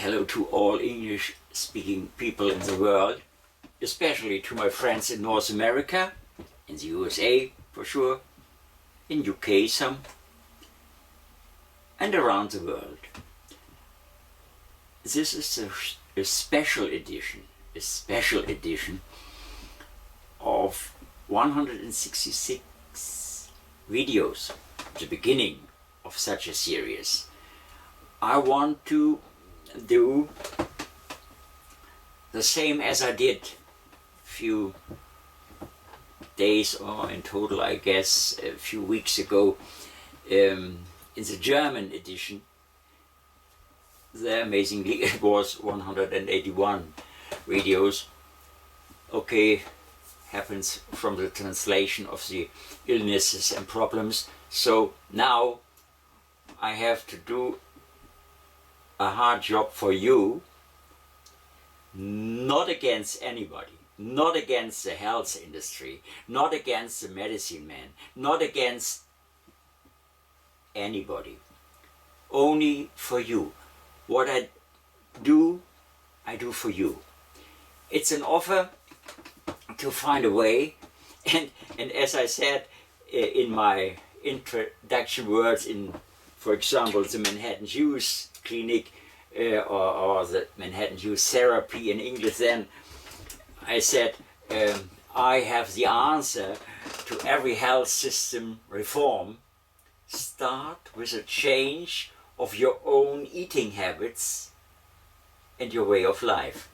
hello to all English-speaking people in the world, especially to my friends in North America, in the USA for sure, in UK some, and around the world. This is a special edition of 166 videos, the beginning of such a series. I want to do the same as I did a few days, or in total I guess a few weeks ago, in the German edition. There, amazingly, it was 181 videos. Okay, happens from the translation of the illnesses and problems. So now I have to do a hard job for you, not against anybody, not against the health industry, not against the medicine man, not against anybody, only for you. What I do for you. It's an offer to find a way, and as I said in my introduction words in, for example, the Manhattan Youth Clinic or the Manhattan Youth Therapy in English, then I said I have the answer to every health system reform. Start with a change of your own eating habits and your way of life.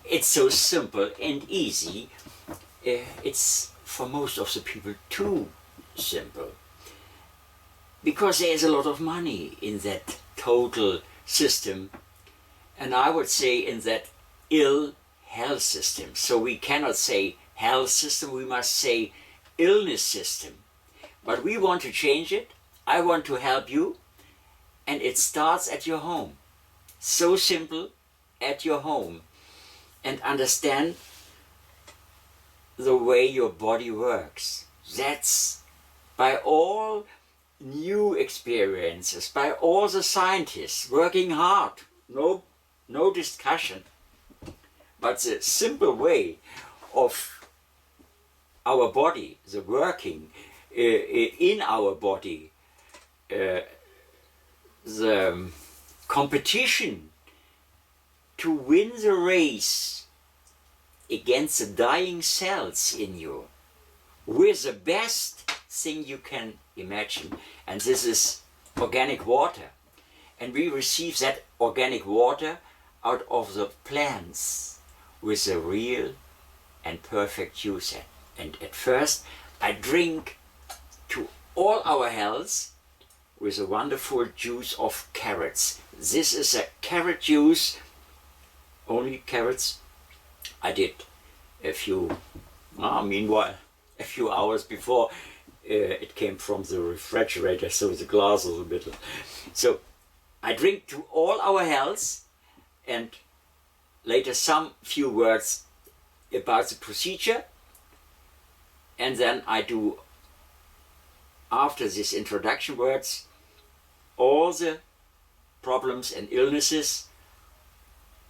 It's so simple and easy. It's for most of the people too simple, because there is a lot of money in that total system, and I would say in that ill health system. So we cannot say health system, we must say illness system. But we want to change it. I want to help you, and it starts at your home. So simple, at your home. And understand the way your body works. That's by all new experiences, by all the scientists working hard, no discussion. But the simple way of our body, the working in our body, the competition to win the race against the dying cells in you with the best thing you can imagine, and this is organic water. And we receive that organic water out of the plants with a real and perfect juice. And at first I drink to all our health with a wonderful juice of carrots. This is a carrot juice, only carrots. I did a few, meanwhile, a few hours before it came from the refrigerator, so the glass is a bit. So I drink to all our health, and later some few words about the procedure, and then I do, after these introduction words, all the problems and illnesses.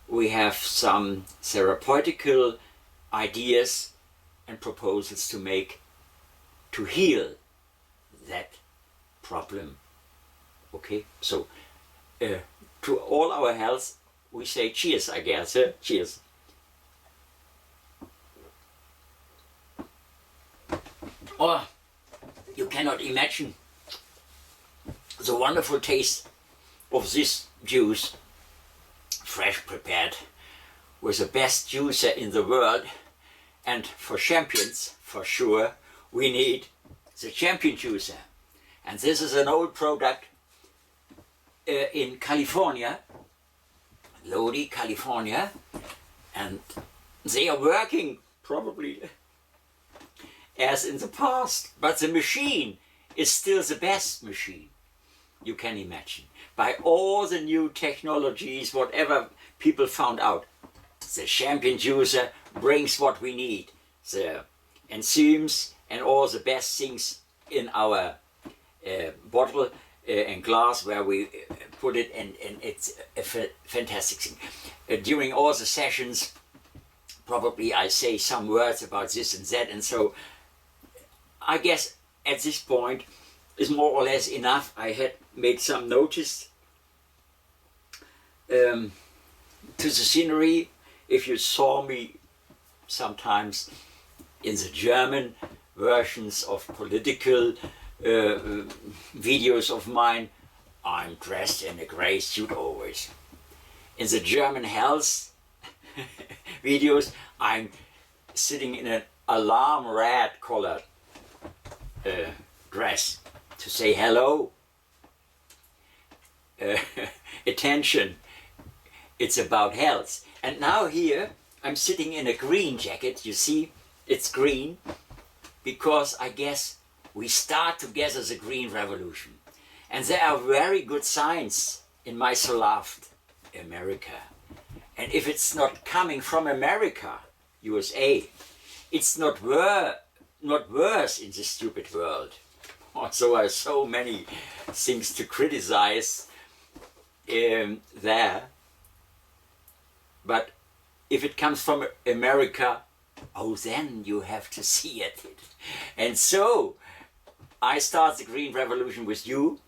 We have some therapeutical ideas and proposals to make to heal that problem. Okay, so to all our health we say cheers, I guess. Cheers. Oh, you cannot imagine the wonderful taste of this juice, fresh prepared with the best juicer in the world. And for champions, for sure, we need the champion juicer. And this is an old product in California, Lodi, California, and they are working probably as in the past, but the machine is still the best machine you can imagine. By all the new technologies, whatever people found out, the champion juicer brings what we need, the enzymes and all the best things in our bottle and glass where we put it, and it's a fantastic thing. During all the sessions, probably I say some words about this and that, and so I guess at this point is more or less enough. I had made some notice to the scenery. If you saw me sometimes in the German versions of political videos of mine, I'm dressed in a grey suit always. In the German health videos, I'm sitting in an alarm red colored dress to say hello, attention, it's about health. And now here I'm sitting in a green jacket. You see, it's green because I guess we start together the green revolution. And there are very good signs in my so loved America. And if it's not coming from America, USA, it's not worse in this stupid world. Also, there are so many things to criticize there. But if it comes from America, oh, then you have to see it. And so, I start the Green Revolution with you.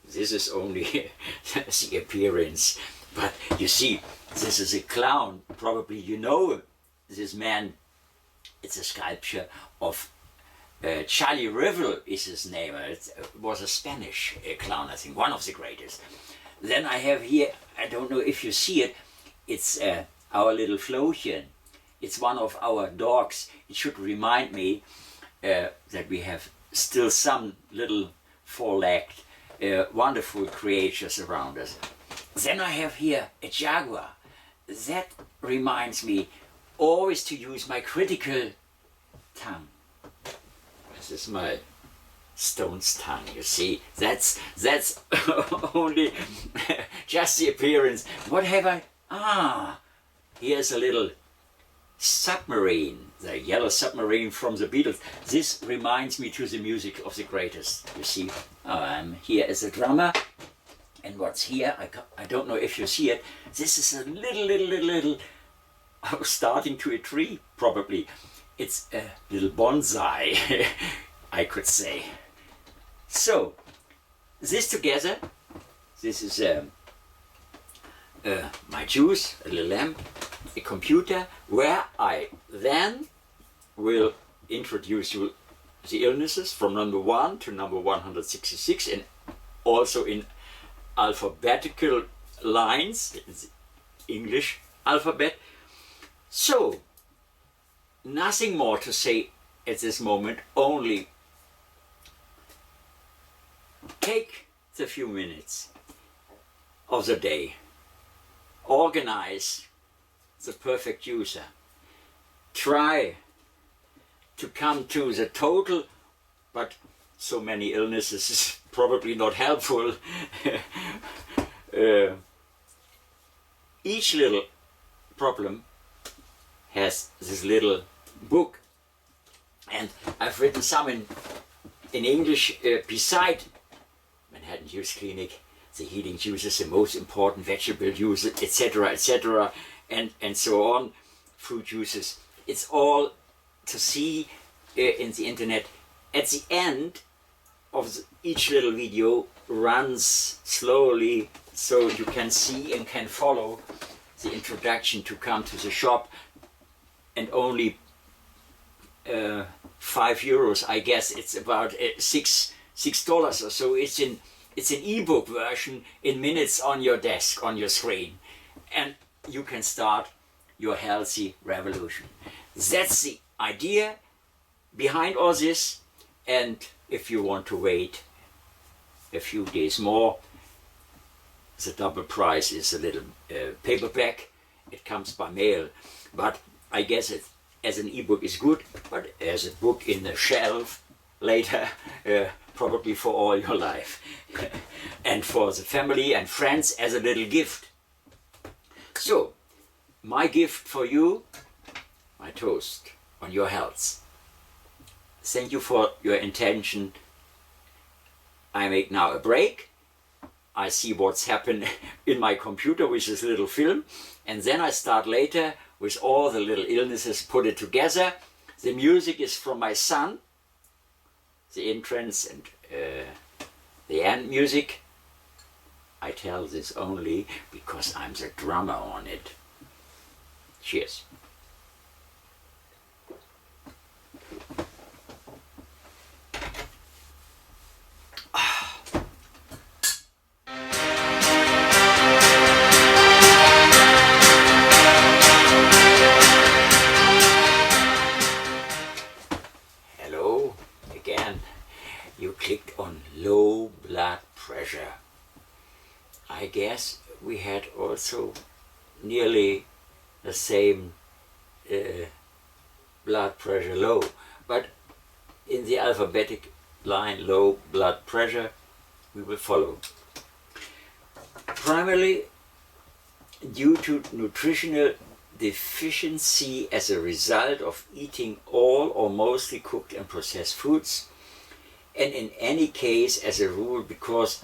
This is only the appearance. But you see, this is a clown. Probably you know this man. It's a sculpture of Charlie Rivel is his name. It was a Spanish clown, I think, one of the greatest. Then I have here, I don't know if you see it, it's our little Flochen. It's one of our dogs. It should remind me that we have still some little four-legged, wonderful creatures around us. Then I have here a jaguar. That reminds me always to use my critical tongue. This is my stone's tongue, you see. That's only just the appearance. What have I? Ah, here's a little submarine, the yellow submarine from the Beatles. This reminds me to the music of the greatest, you see. I'm here as a drummer, and what's here, I don't know if you see it, this is a little starting to a tree, probably. It's a little bonsai, I could say. So, this together, this is my juice, a little lamp, a computer, where I then will introduce you the illnesses from number 1 to number 166, and also in alphabetical lines, it's English alphabet. So, nothing more to say at this moment, only take the few minutes of the day, organize the perfect user, try to come to the total, but so many illnesses is probably not helpful. Each little problem has this little book, and I've written some in English beside Manhattan Use Clinic, the healing juices, the most important vegetable juices, etc., etc., and so on, fruit juices. It's all to see in the internet. At the end of each little video runs slowly, so you can see and can follow the introduction to come to the shop, and only €5, I guess. It's about $6 or so. It's an ebook version in minutes on your desk, on your screen, and you can start your healthy revolution. That's the idea behind all this. And if you want to wait a few days more, the double price is a little paperback. It comes by mail, but I guess it as an ebook is good, but as a book in the shelf later, probably for all your life. And for the family and friends as a little gift. So, my gift for you, my toast on your health. Thank you for your attention. I make now a break. I see what's happened in my computer with this little film, and then I start later with all the little illnesses, put it together. The music is from my son, the entrance and the end music. I tell this only because I'm the drummer on it. Cheers. Hello again. You clicked on low blood pressure. I guess we had also nearly the same blood pressure low, but in the alphabetic line low blood pressure we will follow. Primarily due to nutritional deficiency as a result of eating all or mostly cooked and processed foods, and in any case as a rule because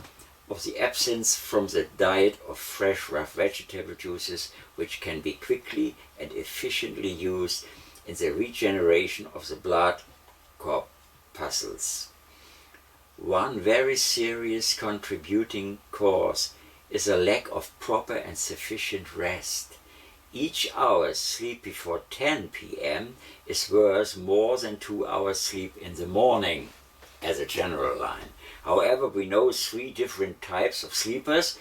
of the absence from the diet of fresh rough vegetable juices, which can be quickly and efficiently used in the regeneration of the blood corpuscles. One very serious contributing cause is a lack of proper and sufficient rest. Each hour's sleep before 10 p.m. is worth more than 2 hours sleep in the morning, as a general line. However, we know 3 different types of sleepers,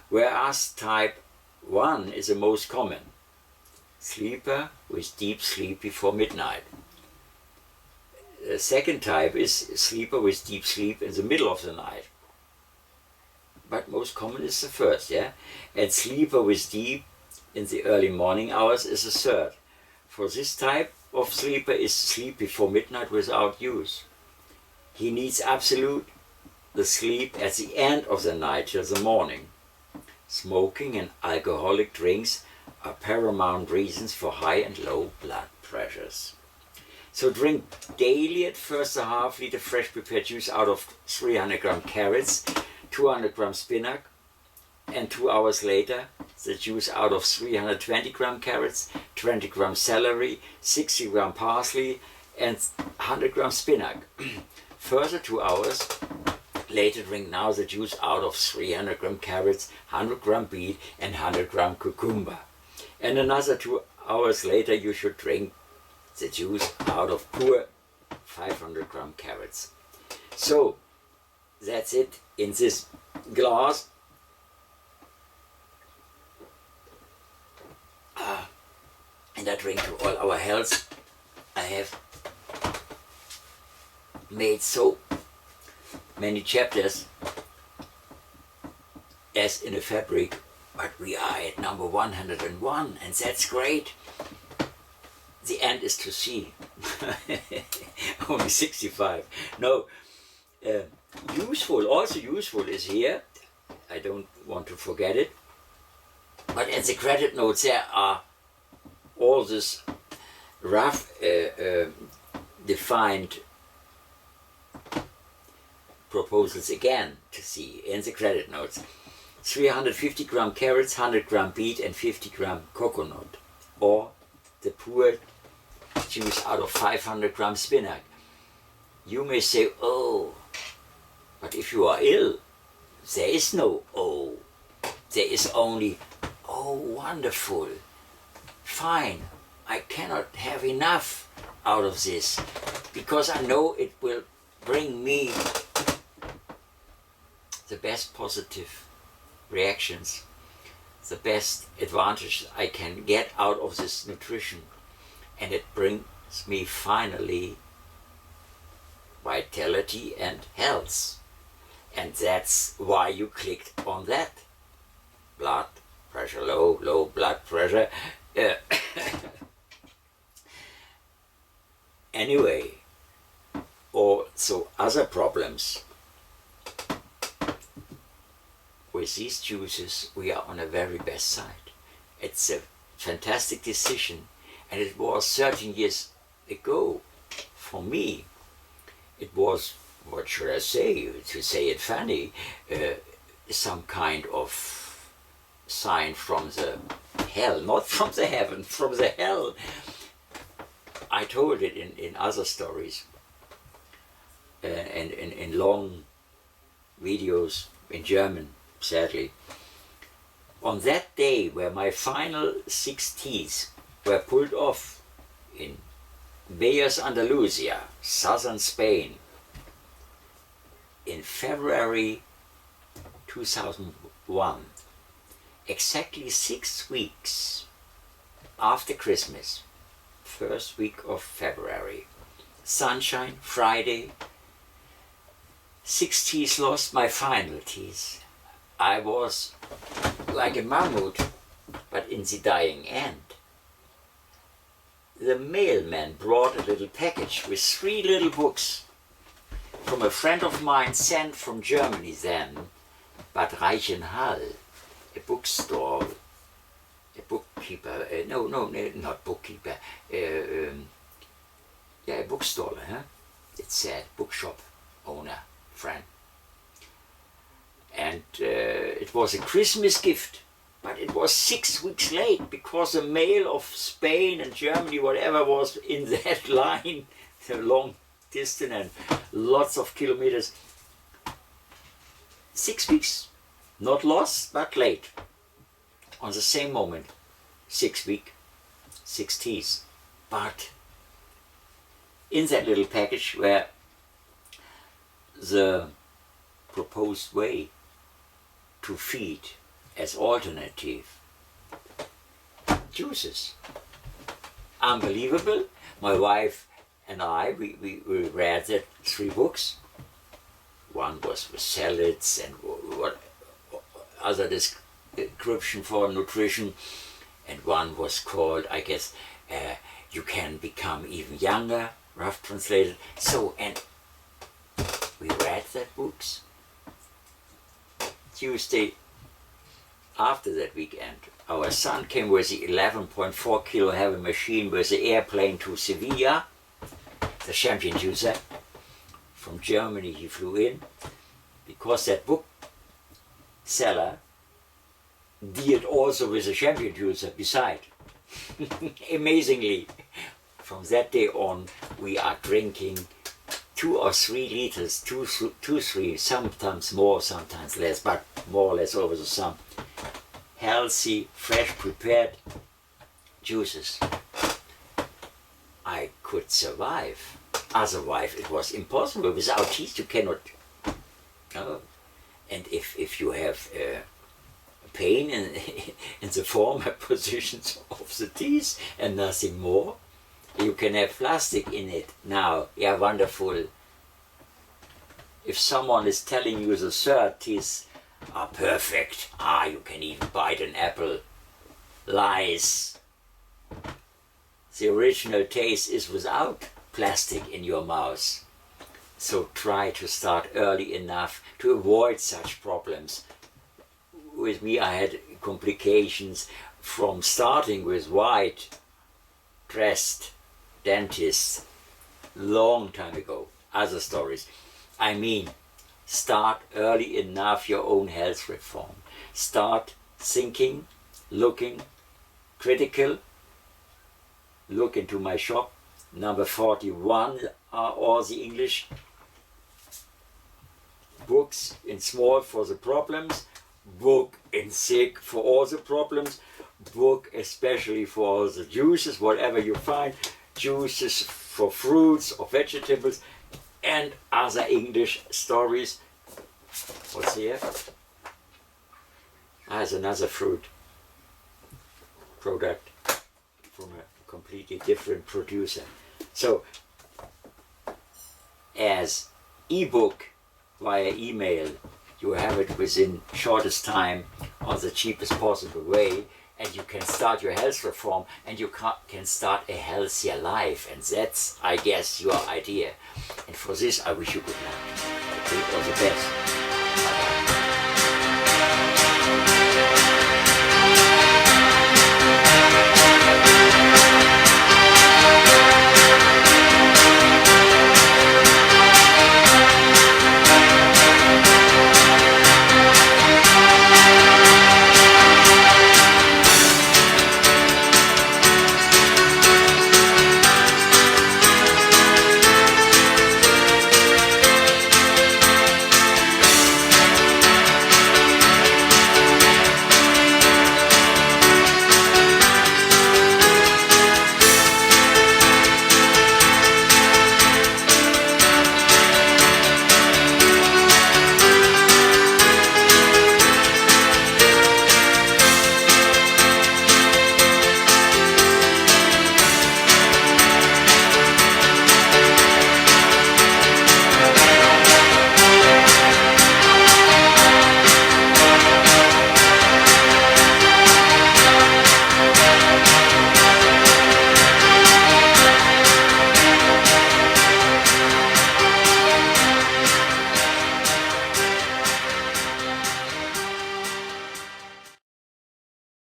whereas type 1 is the most common. Sleeper with deep sleep before midnight. The second type is sleeper with deep sleep in the middle of the night. But most common is the first, yeah? And sleeper with deep in the early morning hours is the third. For this type of sleeper is sleep before midnight without use. He needs absolute the sleep at the end of the night till the morning. Smoking and alcoholic drinks are paramount reasons for high and low blood pressures. So drink daily at first a half liter fresh prepared juice out of 300 gram carrots, 200 gram spinach, and 2 hours later the juice out of 320 gram carrots, 20 gram celery, 60 gram parsley, and 100 gram spinach. Further 2 hours later drink now the juice out of 300 gram carrots, 100 gram beet, and 100 gram cucumber. And another 2 hours later you should drink the juice out of pure 500 gram carrots. So that's it in this glass. And I drink to all our health. I have made so many chapters as in a fabric, but we are at number 101, and that's great. The end is to see. Only 65. No, also useful is here. I don't want to forget it. But in the credit notes there are all this rough defined proposals again to see in the credit notes. 350 gram carrots, 100 gram beet, and 50 gram coconut, or the pure juice out of 500 gram spinach. You may say, oh, but if you are ill, there is no oh. There is only, oh, wonderful, fine, I cannot have enough out of this, because I know it will bring me the best positive reactions, the best advantage I can get out of this nutrition, and it brings me finally vitality and health. And that's why you clicked on that. Blood pressure low, low blood pressure. Anyway, also other problems. With these juices we are on the very best side. It's a fantastic decision, and it was 13 years ago. For me it was what should I say, to say it funny, some kind of sign from the hell, not from the heaven, from the hell. I told it in other stories and in long videos in German, sadly. On that day where my final 6 teeth were pulled off in Beas, Andalusia, southern Spain, in February 2001, exactly 6 weeks after Christmas, first week of February, sunshine, Friday, 6 teeth lost, my final teeth. I was like a mammoth, but in the dying end. The mailman brought a little package with 3 little books from a friend of mine sent from Germany then, Bad Reichenhall, a bookstore, a bookkeeper, no, not bookkeeper, yeah, a bookstore, huh? It said bookshop owner, friend. And it was a Christmas gift, but it was 6 weeks late because the mail of Spain and Germany, whatever, was in that line, the long distance and lots of kilometers. 6 weeks, not lost, but late. On the same moment, 6 weeks, 6 teeth. But in that little package were the proposed way to feed as alternative juices. Unbelievable. My wife and I, we read that 3 books. One was with salads and what other description for nutrition, and one was called, I guess, You Can Become Even Younger, rough translated. So, and we read that books. Tuesday after that weekend, our son came with the 11.4 kilo heavy machine with the airplane to Sevilla, the champion juicer. From Germany he flew in, because that book seller dealt also with a champion juicer beside. Amazingly, from that day on we are drinking 2 or 3 liters, 2, 3, sometimes more, sometimes less, but more or less over the sum. Healthy, fresh prepared juices. I could survive. Otherwise it was impossible. Without teeth you cannot. And if you have pain in the former positions of the teeth and nothing more, you can have plastic in it now. Yeah, wonderful. If someone is telling you the 3rd teeth are perfect, you can even bite an apple. Lies. The original taste is without plastic in your mouth. So try to start early enough to avoid such problems. With me I had complications from starting with white dressed dentists long time ago. Other stories. I mean, start early enough your own health reform. Start thinking, looking, critical. Look into my shop. Number 41 are all the English books in small for the problems, book in thick for all the problems, book especially for all the juices, whatever you find, juices for fruits or vegetables, and other English stories. What's here? There's another fruit product from a completely different producer. So, as ebook via email, you have it within shortest time or the cheapest possible way, and you can start your health reform, and you can start a healthier life, and that's, I guess, your idea. And for this I wish you good luck. Okay, all the best.